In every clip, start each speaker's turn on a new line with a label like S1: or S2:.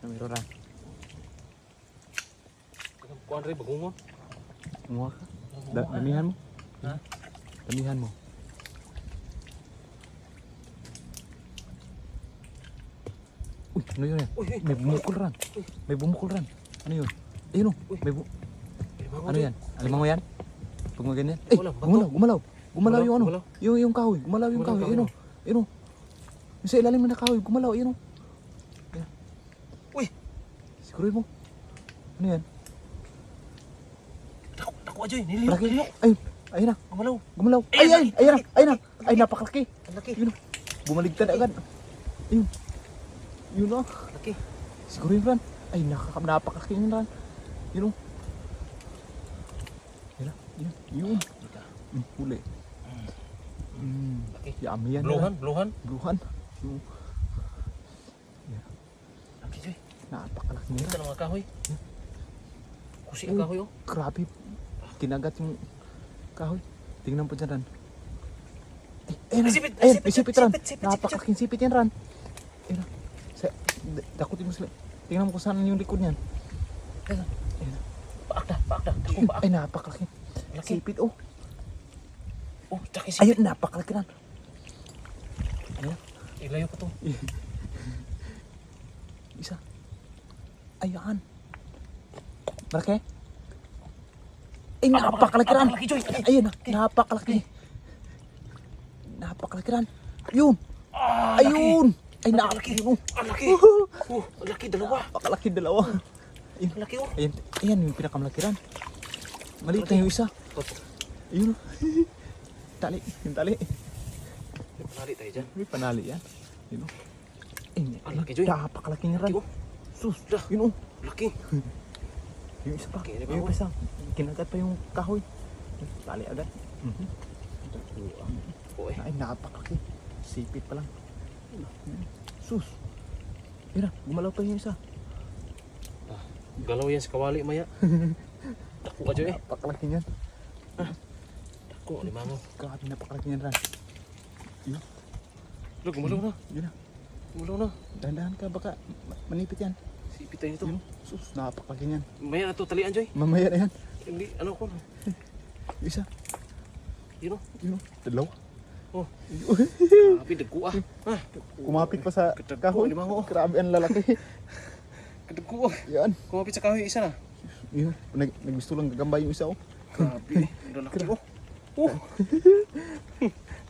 S1: Namiro ran.
S2: Kuan rin bagungon.
S1: Kumuha ka. Damihan mo.
S2: Ha?
S1: Damihan mo. Uy, ano yun yan?
S2: Uy,
S1: May bumukol ran. May bumukol ran. Ano yun? Ayun o. May ano yan? Alimango yan? Pag mga ganyan. Ay,
S2: Wala, bato.
S1: gumalaw. Gumalaw yung ano.
S2: Gumalaw.
S1: Yung kahoy. Gumalaw yung
S2: Gumalaw,
S1: kahoy. Ayun o. Ayun o. Yung sa ilalim na kahoy. Gumalaw. Ayun o. Ayan.
S2: Uy!
S1: Sigurin mo. Ano yan?
S2: Dako aja yun. Niliyok.
S1: Malaki.
S2: Niliyok.
S1: Ay, ayun na.
S2: Gumalaw.
S1: Gumalaw.
S2: Ay,
S1: Ay, ay,
S2: laki,
S1: ayun na.
S2: laki.
S1: Ayun na. Ay, napakalaki.
S2: Ang laki.
S1: Yun o. Bumaligtad agad. Ayun. Yun o.
S2: Laki.
S1: Siguro yun, Ran. Ay, napakalaki yun, Ran. Yun o. Yun na. Yun. Huli.
S2: Laki.
S1: Yummy yan.
S2: Bluhan. Bluhan.
S1: Bluhan. Yung
S2: Laki Joy.
S1: napakalaki
S2: Ito
S1: nila.
S2: ng mga kahoy. Kusi ang kahoy oh.
S1: Grabe. Kinagat yung kahoy. Tingnan po dyan, Ran. Ay, ayun na.
S2: Sipit,
S1: Ayun,
S2: sipit,
S1: may sipit, Ran.
S2: sipit, sipit,
S1: Napakalaking sipit yan, Ran. Ayun na. Dakutin mo sila. Tingnan mo kung saan yung likod niyan. Ayun.
S2: Paakda. Paakda. Dako paak.
S1: Ay, napakalaki.
S2: Laki.
S1: Sipit, oh.
S2: Oh, tsaka sipit.
S1: Ayun, napakalaki, Ran. Ayun.
S2: Ilayo ko to.
S1: Isa. Ayan. Malaki? Ay, napakalaki, Ran.
S2: Napakalaki, Joy.
S1: Ayun, napakalaki. Napakalaki, Ran. Yun.
S2: Ah, laki.
S1: Ayun. Ay,
S2: Napakalaki.
S1: napakalaki.
S2: Ang laki. Oh, ang laki. Dalawa.
S1: Napakalaki, dalawa.
S2: Ang laki oh.
S1: Ayan, ayan yung pinakamlaki, Ran. Maliit na yung isa. Ayun. Tali, yung tali.
S2: May panali tayo dyan.
S1: May panali yan. Yun. Ay,
S2: Ang laki, Joy.
S1: napakalaki niya, Ran.
S2: Laki, oh.
S1: Sus,
S2: Dah.
S1: yun, oh.
S2: Laki.
S1: Yung isa pa.
S2: Laki, di ba,
S1: Yung
S2: oh?
S1: isa. Kinagat pa yung kahoy. Tali agad.
S2: Oh eh.
S1: Ay, napakalaki. Sipit pa lang. Sus. Yun na, gumalaw pa yung isa.
S2: Galaw yan sa kawali maya. Dako ka Joy eh.
S1: Napakalaki niyan.
S2: Dako. Limango.
S1: Grabe, napakalaki niyan, Ran.
S2: Lo, gumalaw na.
S1: Yun na.
S2: Gumalaw na.
S1: Dahan-dahan ka, baka manipit yan.
S2: Sipit tayo nito.
S1: Yun. Sus, napakalaki niyan.
S2: Maya na to talian Joy.
S1: Mamaya na yan.
S2: Hindi, ano ko.
S1: Yung isa.
S2: Yun oh.
S1: Yun. Dalawa.
S2: Oh.
S1: Yun.
S2: Grabe, dagko ah. Ah.
S1: Kumapit pa sa
S2: Katagpo,
S1: kahoy.
S2: limango.
S1: Grabe, ang lalaki.
S2: Kadagko ah.
S1: Yan.
S2: Kumapit sa kahoy isa na.
S1: Yun. Naggusto lang gagambay yung isa, oh.
S2: Grabe. Ang laki oh. Oh.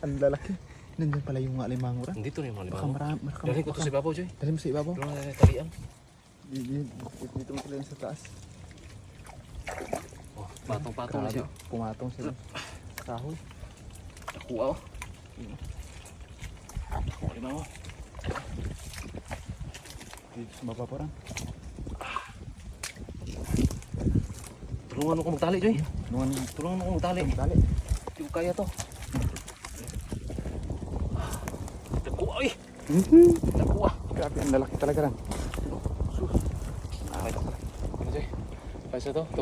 S1: Ang lalaki. Nandiyan pala yung alimango, Ran.
S2: Nandito na yung mga
S1: Baka
S2: limango.
S1: marami.
S2: Dali ko to sa ibabaw Joy.
S1: Dali mo sa ibabaw.
S2: Doon na talian.
S1: Dito mo sila sa taas.
S2: Oh, patong-patong na siya.
S1: Pumatong sila. Kahoy.
S2: Dako ah. Dako limango.
S1: Dito sa baba pa, Ran.
S2: Tulungan mo ko magtali Joy.
S1: Nungan
S2: Tulungan mo ko magtali.
S1: yung tali.
S2: Hindi ko kaya to. Dako ay. Dako ah.
S1: Grabe, ang lalaki talaga, Ran.
S2: Sus. Okay to. Ano Joy? Kaya sa to.